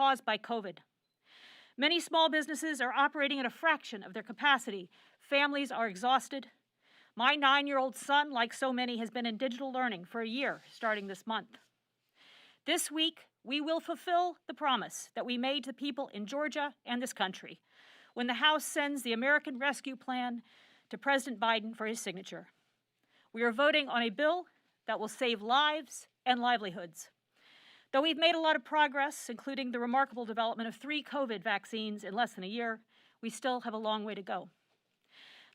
caused by COVID. Many small businesses are operating at a fraction of their capacity. Families are exhausted. My 9-year-old son, like so many, has been in digital learning for a year, starting this month. This week, we will fulfill the promise that we made to people in Georgia and this country when the House sends the American Rescue Plan to President Biden for his signature. We are voting on a bill that will save lives and livelihoods. Though we've made a lot of progress, including the remarkable development of 3 COVID vaccines in less than a year, we still have a long way to go.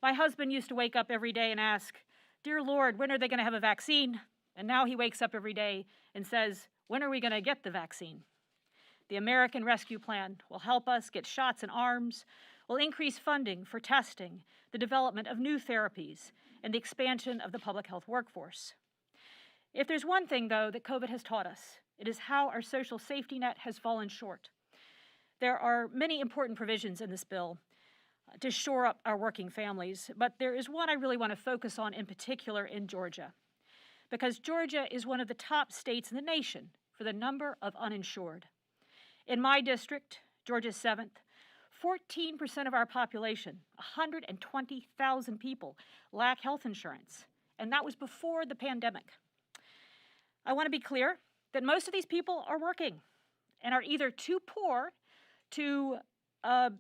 My husband used to wake up every day and ask, "Dear Lord, when are they going to have a vaccine?" And now he wakes up every day and says, "When are we going to get the vaccine?" The American Rescue Plan will help us get shots in arms, will increase funding for testing, the development of new therapies, and the expansion of the public health workforce. If there's one thing, though, that COVID has taught us, it is how our social safety net has fallen short. There are many important provisions in this bill to shore up our working families, but there is one I really want to focus on in particular in Georgia, because Georgia is one of the top states in the nation for the number of uninsured. In my district, Georgia's 7th, 14% of our population, 120,000 people, lack health insurance, and that was before the pandemic. I want to be clear that most of these people are working and are either too poor to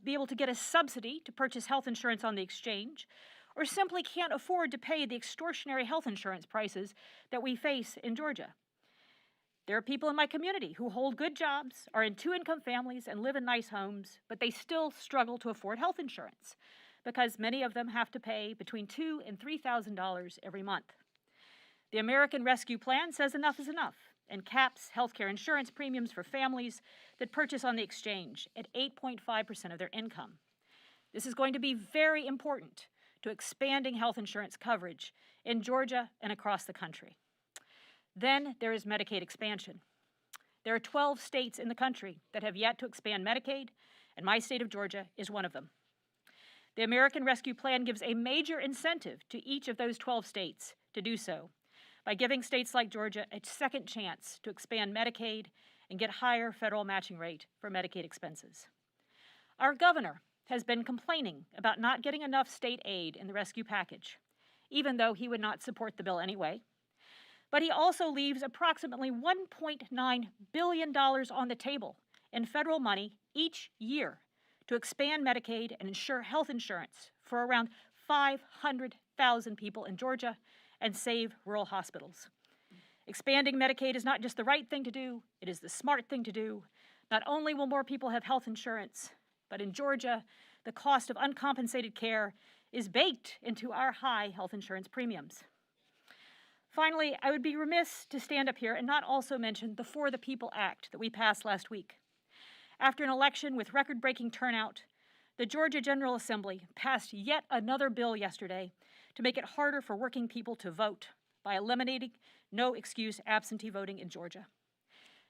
be able to get a subsidy to purchase health insurance on the exchange, or simply can't afford to pay the extortionary health insurance prices that we face in Georgia. There are people in my community who hold good jobs, are in 2-income families, and live in nice homes, but they still struggle to afford health insurance because many of them have to pay between $2,000 and $3,000 every month. The American Rescue Plan says enough is enough and caps healthcare insurance premiums for families that purchase on the exchange at 8.5% of their income. This is going to be very important to expanding health insurance coverage in Georgia and across the country. Then there is Medicaid expansion. There are 12 states in the country that have yet to expand Medicaid, and my state of Georgia is one of them. The American Rescue Plan gives a major incentive to each of those 12 states to do so by giving states like Georgia a second chance to expand Medicaid and get higher federal matching rate for Medicaid expenses. Our governor has been complaining about not getting enough state aid in the rescue package, even though he would not support the bill anyway. But he also leaves approximately $1.9 billion on the table in federal money each year to expand Medicaid and ensure health insurance for around 500,000 people in Georgia and save rural hospitals. Expanding Medicaid is not just the right thing to do, it is the smart thing to do. Not only will more people have health insurance, but in Georgia, the cost of uncompensated care is baked into our high health insurance premiums. Finally, I would be remiss to stand up here and not also mention the For the People Act that we passed last week. After an election with record-breaking turnout, the Georgia General Assembly passed yet another bill yesterday to make it harder for working people to vote by eliminating no-excuse absentee voting in Georgia.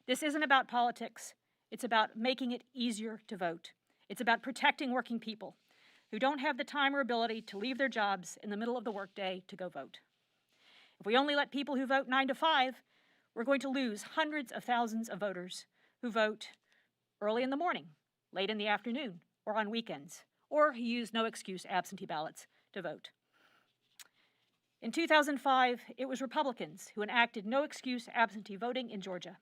This isn't about politics. It's about making it easier to vote. It's about protecting working people who don't have the time or ability to leave their jobs in the middle of the workday to go vote. If we only let people who vote 9 to 5, we're going to lose hundreds of thousands of voters who vote early in the morning, late in the afternoon, or on weekends, or who use no-excuse absentee ballots to vote. In 2005, it was Republicans who enacted no-excuse absentee voting in Georgia.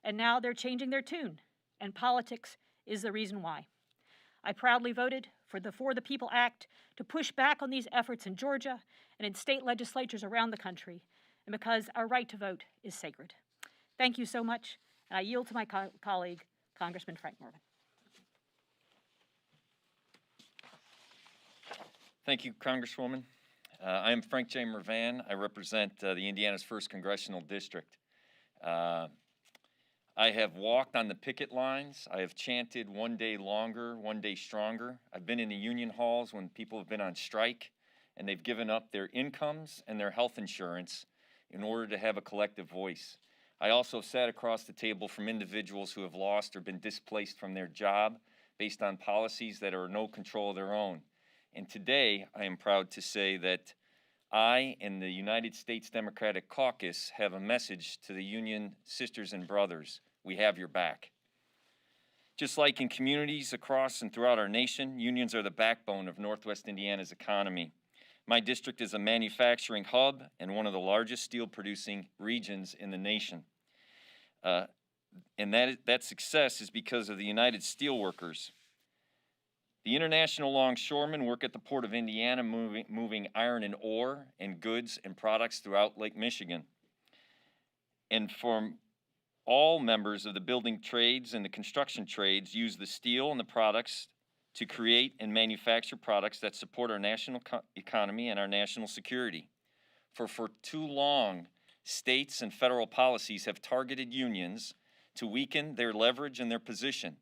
And now they're changing their tune, and politics is the reason why. I proudly voted for the People Act to push back on these efforts in Georgia and in state legislatures around the country, and because our right to vote is sacred. Thank you so much, and I yield to my colleague, Congressman Frank Mervyn. Thank you, Congresswoman. I am Frank J. Mervan. I represent the Indiana's 1st Congressional District. I have walked on the picket lines. I have chanted one day longer, one day stronger. I've been in the union halls when people have been on strike and they've given up their incomes and their health insurance in order to have a collective voice. I also sat across the table from individuals who have lost or been displaced from their job based on policies that are no control of their own. And today, I am proud to say that I and the United States Democratic Caucus have a message to the union sisters and brothers. We have your back. Just like in communities across and throughout our nation, unions are the backbone of Northwest Indiana's economy. My district is a manufacturing hub and one of the largest steel producing regions in the nation. And that success is because of the United Steelworkers. The international longshoremen work at the Port of Indiana moving iron and ore and goods and products throughout Lake Michigan. And from all members of the building trades and the construction trades use the steel and the products to create and manufacture products that support our national economy and our national security. For too long, states and federal policies have targeted unions to weaken their leverage and their position.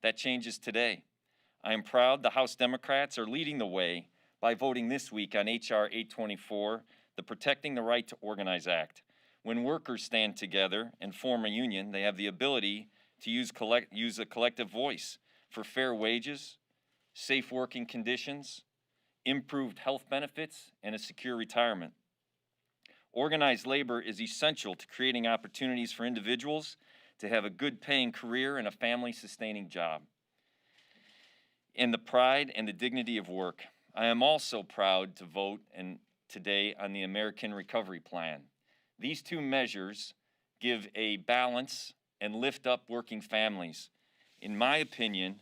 That changes today. I am proud the House Democrats are leading the way by voting this week on H.R. 824, the Protecting the Right to Organize Act. When workers stand together and form a union, they have the ability to use a collective voice for fair wages, safe working conditions, improved health benefits, and a secure retirement. Organized labor is essential to creating opportunities for individuals to have a good paying career and a family sustaining job. And the pride and the dignity of work. I am also proud to vote today on the American Recovery Plan. These two measures give a balance and lift up working families. In my opinion,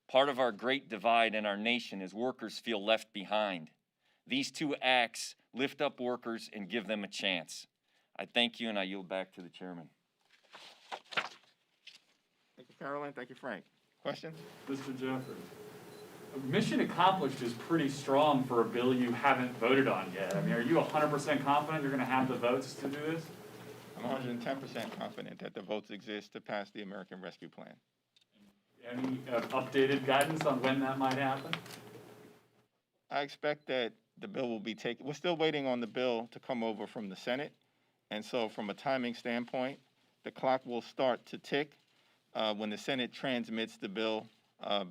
part of our great divide in our nation is workers feel left behind. These two acts lift up workers and give them a chance. I thank you, and I yield back to the chairman. Thank you, Carolyn. Thank you, Frank. Questions? Mr. Jeffrey, mission accomplished is pretty strong for a bill you haven't voted on yet. I mean, are you 100% confident you're going to have the votes to do this? I'm 110% confident that the votes exist to pass the American Rescue Plan. Any updated guidance on when that might happen? I expect that the bill will be taken. We're still waiting on the bill to come over from the Senate. And so from a timing standpoint, the clock will start to tick when the Senate transmits the bill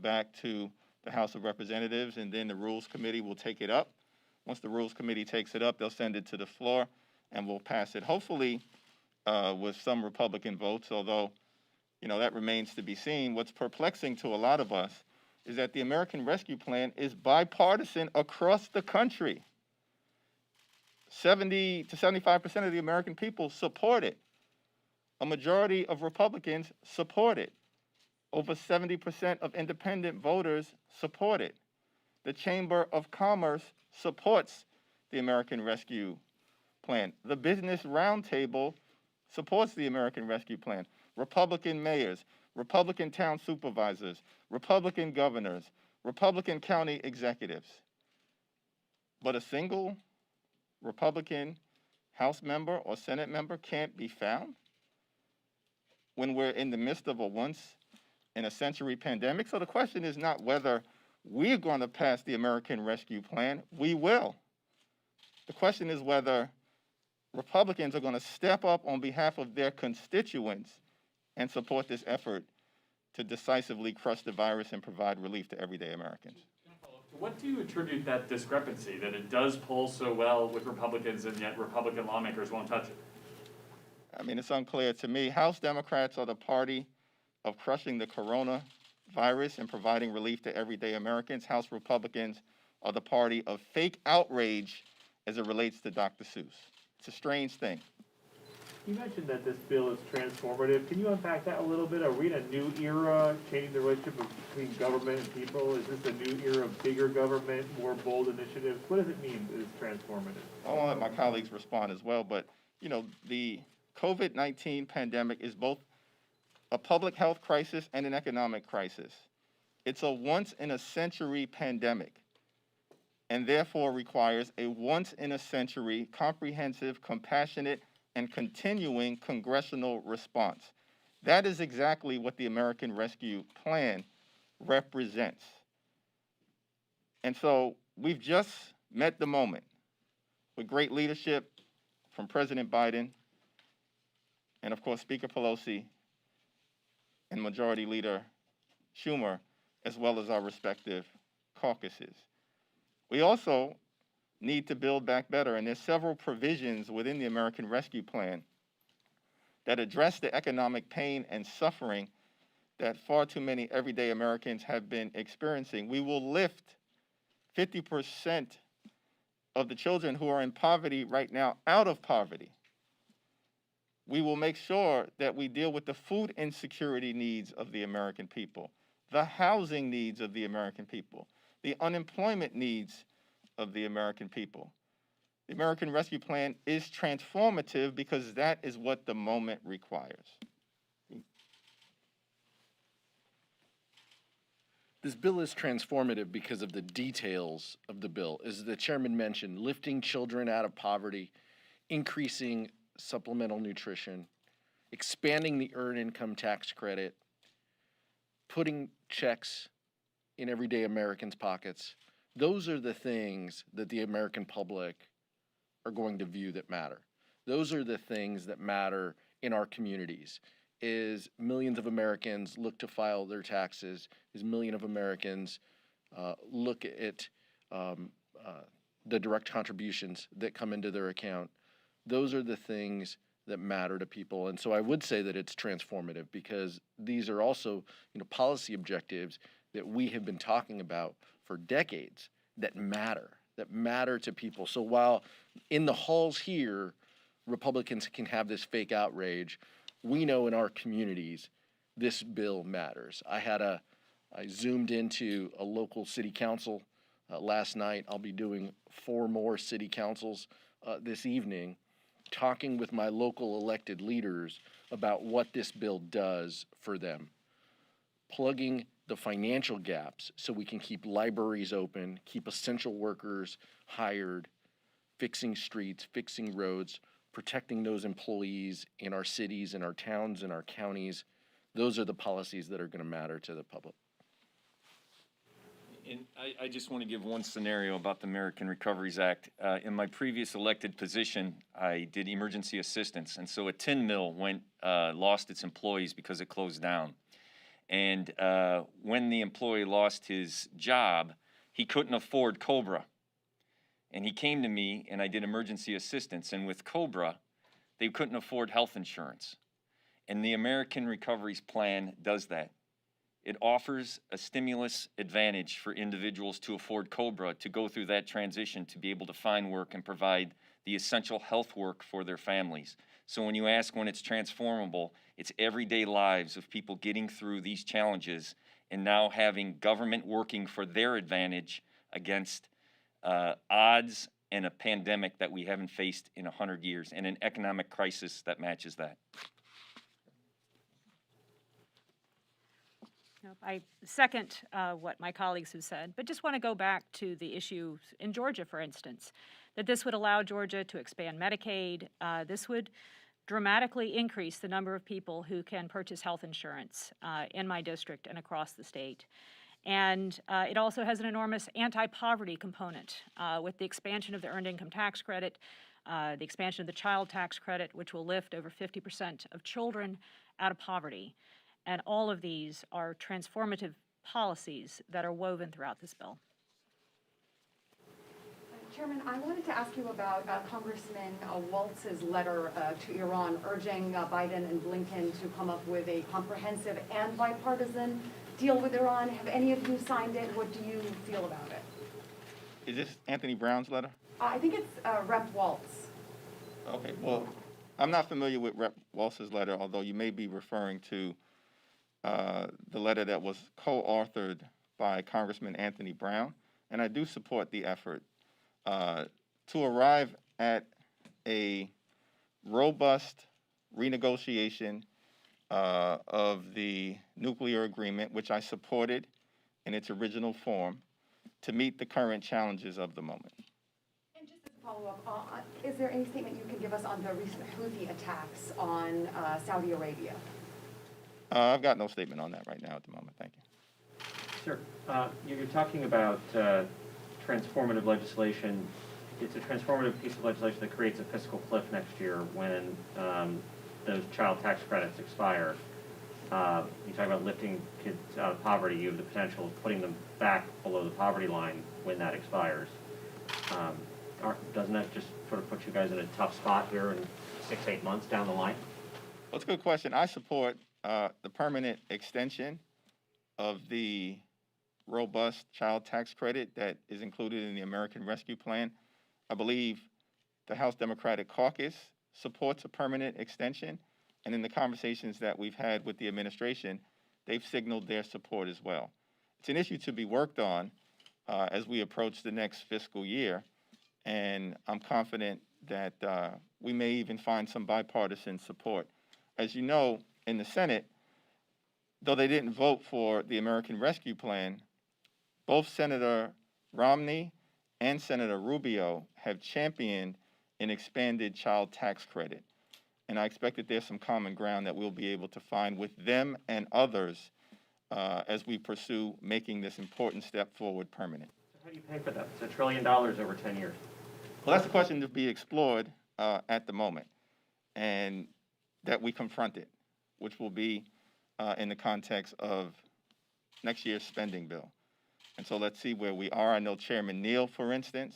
back to the House of Representatives, and then the Rules Committee will take it up. Once the Rules Committee takes it up, they'll send it to the floor, and we'll pass it, hopefully with some Republican votes, although, that remains to be seen. What's perplexing to a lot of us is that the American Rescue Plan is bipartisan across the country. 70 to 75% of the American people support it. A majority of Republicans support it. Over 70% of independent voters support it. The Chamber of Commerce supports the American Rescue Plan. The Business Roundtable supports the American Rescue Plan. Republican mayors, Republican town supervisors, Republican governors, Republican county executives. But a single Republican House member or Senate member can't be found when we're in the midst of a once-in-a-century pandemic. So the question is not whether we're going to pass the American Rescue Plan. We will. The question is whether Republicans are going to step up on behalf of their constituents and support this effort to decisively crush the virus and provide relief to everyday Americans. What do you attribute that discrepancy, that it does poll so well with Republicans and yet Republican lawmakers won't touch it? I mean, it's unclear to me. House Democrats are the party of crushing the coronavirus and providing relief to everyday Americans. House Republicans are the party of fake outrage as it relates to Dr. Seuss. It's a strange thing. You mentioned that this bill is transformative. Can you unpack that a little bit? Are we in a new era, changing the relationship between government and people? Is this a new era of bigger government, more bold initiatives? What does it mean is transformative? I want to let my colleagues respond as well, but, the COVID-19 pandemic is both a public health crisis and an economic crisis. It's a once-in-a-century pandemic, and therefore requires a once-in-a-century comprehensive, compassionate, and continuing congressional response. That is exactly what the American Rescue Plan represents. And so we've just met the moment with great leadership from President Biden and, of course, Speaker Pelosi and Majority Leader Schumer, as well as our respective caucuses. We also need to build back better, and there's several provisions within the American Rescue Plan that address the economic pain and suffering that far too many everyday Americans have been experiencing. We will lift 50% of the children who are in poverty right now out of poverty. We will make sure that we deal with the food insecurity needs of the American people, the housing needs of the American people, the unemployment needs of the American people. The American Rescue Plan is transformative because that is what the moment requires. This bill is transformative because of the details of the bill. As the chairman mentioned, lifting children out of poverty, increasing supplemental nutrition, expanding the earned income tax credit, putting checks in everyday Americans' pockets. Those are the things that the American public are going to view that matter. Those are the things that matter in our communities. Is millions of Americans look to file their taxes, as millions of Americans look at the direct contributions that come into their account. Those are the things that matter to people. And so I would say that it's transformative because these are also, policy objectives that we have been talking about for decades that matter to people. So while in the halls here, Republicans can have this fake outrage, we know in our communities, this bill matters. I zoomed into a local city council last night. I'll be doing 4 more city councils this evening, talking with my local elected leaders about what this bill does for them. Plugging the financial gaps so we can keep libraries open, keep essential workers hired, fixing streets, fixing roads, protecting those employees in our cities, in our towns, in our counties. Those are the policies that are going to matter to the public. And I just want to give one scenario about the American Recoveries Act. In my previous elected position, I did emergency assistance, and so a tin mill lost its employees because it closed down. And when the employee lost his job, he couldn't afford COBRA. And he came to me, and I did emergency assistance. And with COBRA, they couldn't afford health insurance. And the American Recoveries Plan does that. It offers a stimulus advantage for individuals to afford COBRA, to go through that transition, to be able to find work and provide the essential health work for their families. So when you ask when it's transformable, it's everyday lives of people getting through these challenges and now having government working for their advantage against odds and a pandemic that we haven't faced in 100 years and an economic crisis that matches that. I second what my colleagues have said, but just want to go back to the issue in Georgia, for instance, that this would allow Georgia to expand Medicaid. This would dramatically increase the number of people who can purchase health insurance in my district and across the state. And it also has an enormous anti-poverty component with the expansion of the earned income tax credit, the expansion of the child tax credit, which will lift over 50% of children out of poverty. And all of these are transformative policies that are woven throughout this bill. Chairman, I wanted to ask you about Congressman Waltz's letter to Iran urging Biden and Blinken to come up with a comprehensive and bipartisan deal with Iran. Have any of you signed it? What do you feel about it? Is this Anthony Brown's letter? I think it's Rep. Waltz. Okay, well, I'm not familiar with Rep. Waltz's letter, although you may be referring to the letter that was co-authored by Congressman Anthony Brown, and I do support the effort to arrive at a robust renegotiation of the nuclear agreement, which I supported in its original form, to meet the current challenges of the moment. And just as a follow-up, is there any statement you can give us on the recent Houthi attacks on Saudi Arabia? I've got no statement on that right now at the moment. Thank you. Sure. You're talking about transformative legislation. It's a transformative piece of legislation that creates a fiscal cliff next year when those child tax credits expire. You talk about lifting kids out of poverty. You have the potential of putting them back below the poverty line when that expires. Doesn't that just sort of put you guys in a tough spot here in 6-8 months down the line? Well, it's a good question. I support the permanent extension of the robust child tax credit that is included in the American Rescue Plan. I believe the House Democratic Caucus supports a permanent extension, and in the conversations that we've had with the administration, they've signaled their support as well. It's an issue to be worked on as we approach the next fiscal year, and I'm confident that we may even find some bipartisan support. As you know, in the Senate, though they didn't vote for the American Rescue Plan, both Senator Romney and Senator Rubio have championed an expanded child tax credit. And I expect that there's some common ground that we'll be able to find with them and others as we pursue making this important step forward permanent. So how do you pay for that? It's $1 trillion over 10 years. Well, that's a question to be explored at the moment, and that we confront it, which will be in the context of next year's spending bill. And so let's see where we are. I know Chairman Neal, for instance,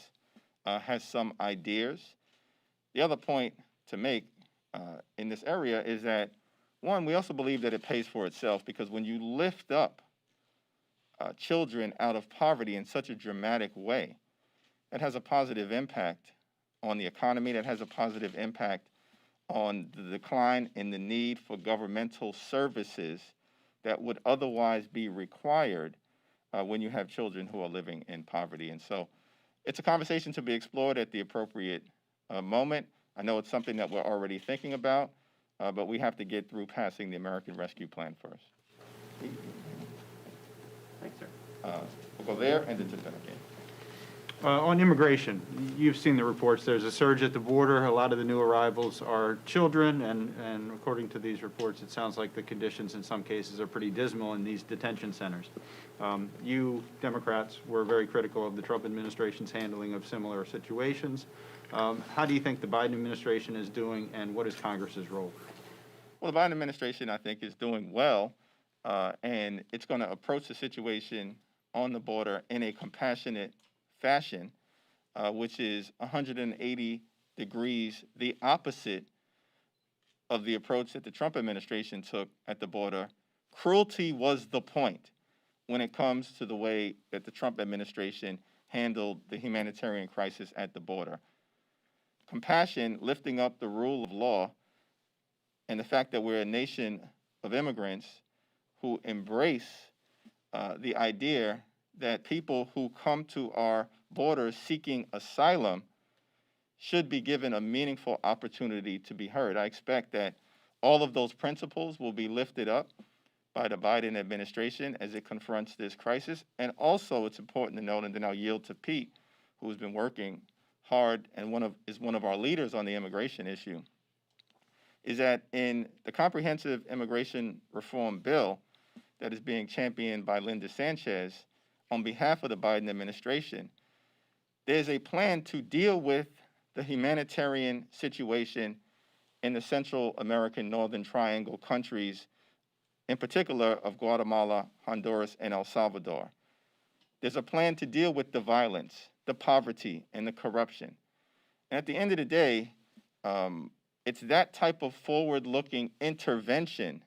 has some ideas. The other point to make in this area is that, one, we also believe that it pays for itself, because when you lift up children out of poverty in such a dramatic way, that has a positive impact on the economy, that has a positive impact on the decline in the need for governmental services that would otherwise be required when you have children who are living in poverty. And so it's a conversation to be explored at the appropriate moment. I know it's something that we're already thinking about, but we have to get through passing the American Rescue Plan first. Thanks, sir. We'll go there and then to that again. On immigration, you've seen the reports. There's a surge at the border. A lot of the new arrivals are children, and according to these reports, it sounds like the conditions in some cases are pretty dismal in these detention centers. You Democrats were very critical of the Trump administration's handling of similar situations. How do you think the Biden administration is doing, and what is Congress's role? Well, the Biden administration, I think, is doing well, and it's going to approach the situation on the border in a compassionate fashion, which is 180 degrees the opposite of the approach that the Trump administration took at the border. Cruelty was the point when it comes to the way that the Trump administration handled the humanitarian crisis at the border. Compassion, lifting up the rule of law, and the fact that we're a nation of immigrants who embrace the idea that people who come to our borders seeking asylum should be given a meaningful opportunity to be heard. I expect that all of those principles will be lifted up by the Biden administration as it confronts this crisis. And also, it's important to note, and then I'll yield to Pete, who has been working hard and is one of our leaders on the immigration issue, is that in the comprehensive immigration reform bill that is being championed by Linda Sanchez, on behalf of the Biden administration, there's a plan to deal with the humanitarian situation in the Central American Northern Triangle countries, in particular of Guatemala, Honduras, and El Salvador. There's a plan to deal with the violence, the poverty, and the corruption. And at the end of the day, it's that type of forward-looking intervention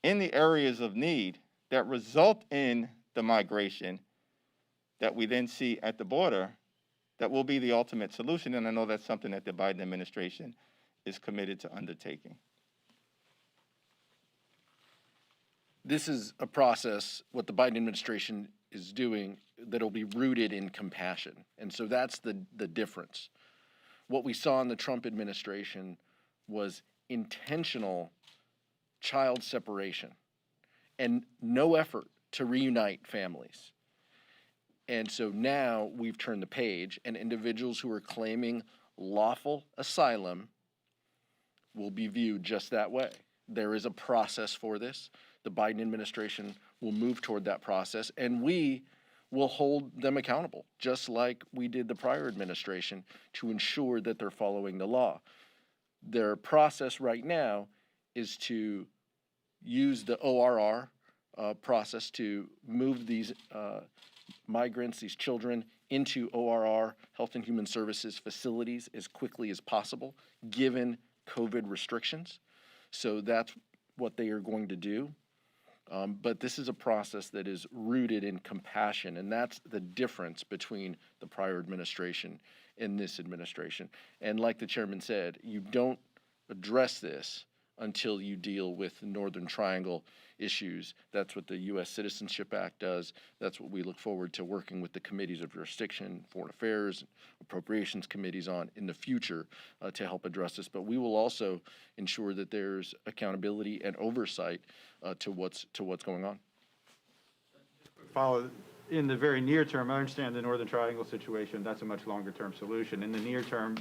in the areas of need that result in the migration that we then see at the border that will be the ultimate solution. And I know that's something that the Biden administration is committed to undertaking. This is a process, what the Biden administration is doing, that'll be rooted in compassion. And so that's the difference. What we saw in the Trump administration was intentional child separation and no effort to reunite families. And so now we've turned the page, and individuals who are claiming lawful asylum will be viewed just that way. There is a process for this. The Biden administration will move toward that process, and we will hold them accountable, just like we did the prior administration, to ensure that they're following the law. Their process right now is to use the ORR process to move these migrants, these children, into ORR, Health and Human Services facilities, as quickly as possible, given COVID restrictions. So that's what they are going to do. But this is a process that is rooted in compassion, and that's the difference between the prior administration and this administration. And like the chairman said, you don't address this until you deal with Northern Triangle issues. That's what the U.S. Citizenship Act does. That's what we look forward to working with the committees of jurisdiction, foreign affairs, appropriations committees on in the future to help address this. But we will also ensure that there's accountability and oversight to what's going on. Follow, in the very near term, I understand the Northern Triangle situation, that's a much longer term solution. In the near term,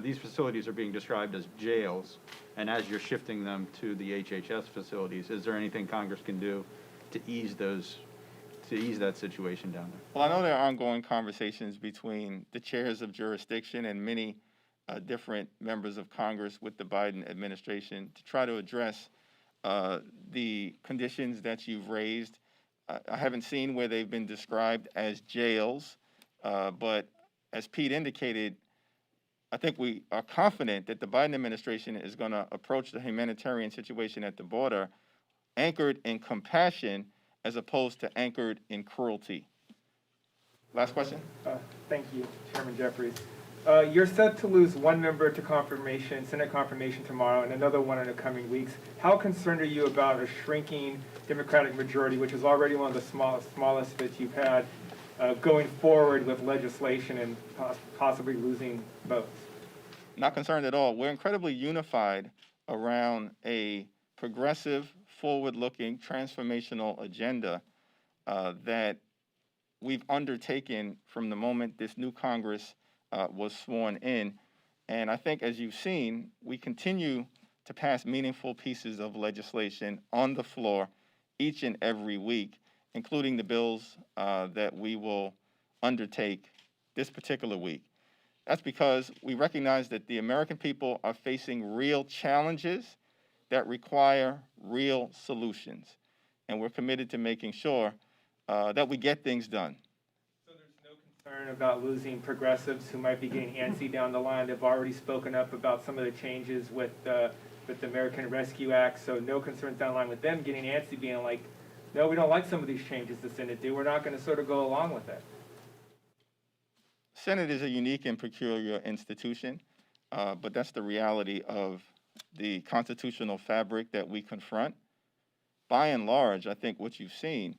these facilities are being described as jails, and as you're shifting them to the HHS facilities, is there anything Congress can do to ease that situation down there? Well, I know there are ongoing conversations between the chairs of jurisdiction and many different members of Congress with the Biden administration to try to address the conditions that you've raised. I haven't seen where they've been described as jails, but as Pete indicated, I think we are confident that the Biden administration is going to approach the humanitarian situation at the border anchored in compassion as opposed to anchored in cruelty. Last question. Thank you, Chairman Jeffries. You're set to lose one member to confirmation, Senate confirmation tomorrow, and another one in the coming weeks. How concerned are you about a shrinking Democratic majority, which is already one of the smallest that you've had, going forward with legislation and possibly losing votes? Not concerned at all. We're incredibly unified around a progressive, forward-looking, transformational agenda that we've undertaken from the moment this new Congress was sworn in. And I think, as you've seen, we continue to pass meaningful pieces of legislation on the floor each and every week, including the bills that we will undertake this particular week. That's because we recognize that the American people are facing real challenges that require real solutions. And we're committed to making sure that we get things done. So there's no concern about losing progressives who might be getting antsy down the line? They've already spoken up about some of the changes with the American Rescue Act, so no concerns down the line with them getting antsy, being like, no, we don't like some of these changes the Senate do. We're not going to sort of go along with it. Senate is a unique and peculiar institution, but that's the reality of the constitutional fabric that we confront. By and large, I think what you've seen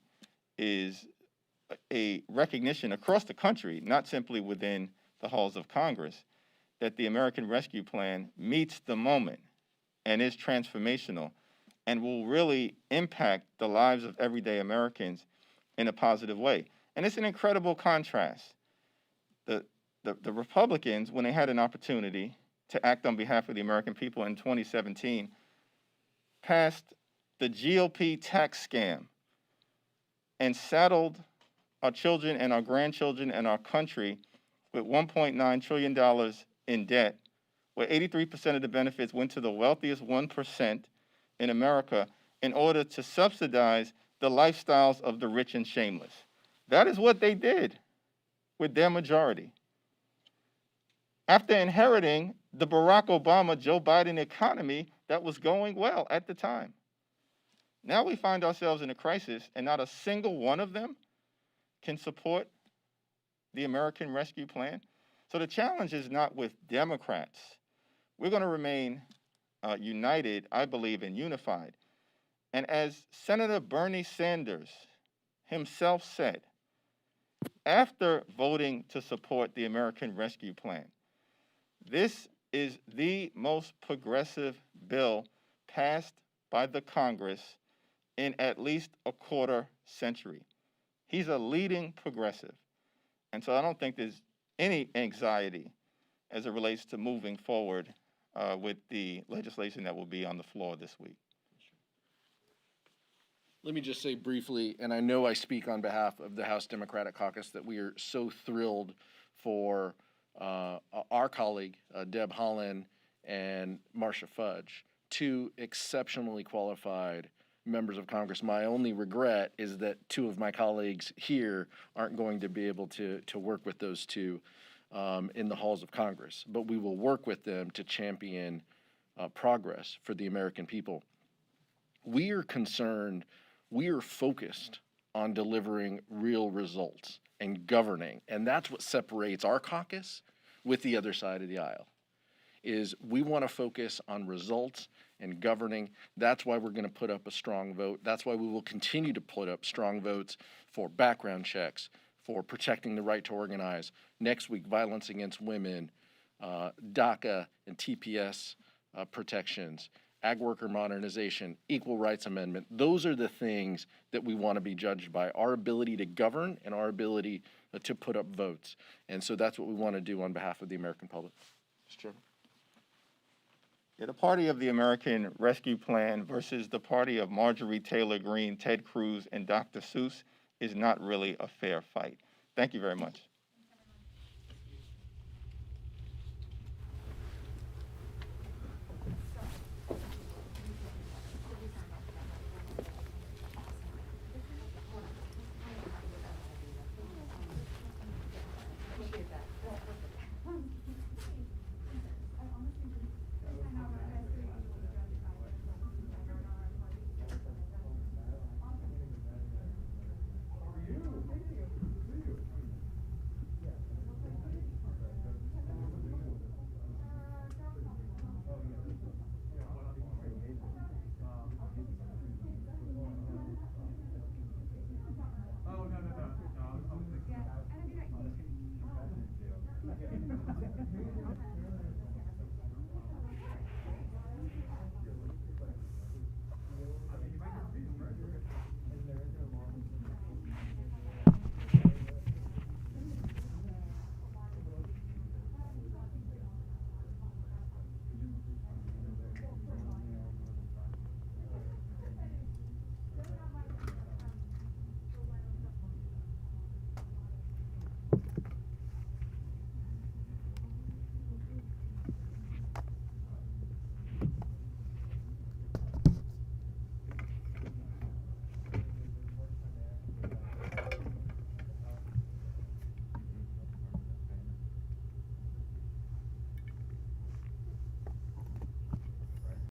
is a recognition across the country, not simply within the halls of Congress, that the American Rescue Plan meets the moment and is transformational and will really impact the lives of everyday Americans in a positive way. And it's an incredible contrast. The Republicans, when they had an opportunity to act on behalf of the American people in 2017, passed the GOP tax scam and saddled our children and our grandchildren and our country with $1.9 trillion in debt, where 83% of the benefits went to the wealthiest 1% in America in order to subsidize the lifestyles of the rich and shameless. That is what they did with their majority. After inheriting the Barack Obama, Joe Biden economy that was going well at the time. Now we find ourselves in a crisis, and not a single one of them can support the American Rescue Plan. So the challenge is not with Democrats. We're going to remain united, I believe, and unified. And as Senator Bernie Sanders himself said, after voting to support the American Rescue Plan, this is the most progressive bill passed by the Congress in at least a quarter century. He's a leading progressive. And so I don't think there's any anxiety as it relates to moving forward with the legislation that will be on the floor this week. Let me just say briefly, and I know I speak on behalf of the House Democratic Caucus, that we are so thrilled for our colleague, Deb Haaland and Marcia Fudge, two exceptionally qualified members of Congress. My only regret is that two of my colleagues here aren't going to be able to work with those two in the halls of Congress. But we will work with them to champion progress for the American people. We are concerned, we are focused on delivering real results and governing. And that's what separates our caucus with the other side of the aisle, is we want to focus on results and governing. That's why we're going to put up a strong vote. That's why we will continue to put up strong votes for background checks, for protecting the right to organize. Next week, violence against women, DACA and TPS protections, ag worker modernization, equal rights amendment. Those are the things that we want to be judged by, our ability to govern and our ability to put up votes. And so that's what we want to do on behalf of the American public. Mr. Chairman. Yeah, the party of the American Rescue Plan versus the party of Marjorie Taylor Greene, Ted Cruz, and Dr. Seuss is not really a fair fight. Thank you very much.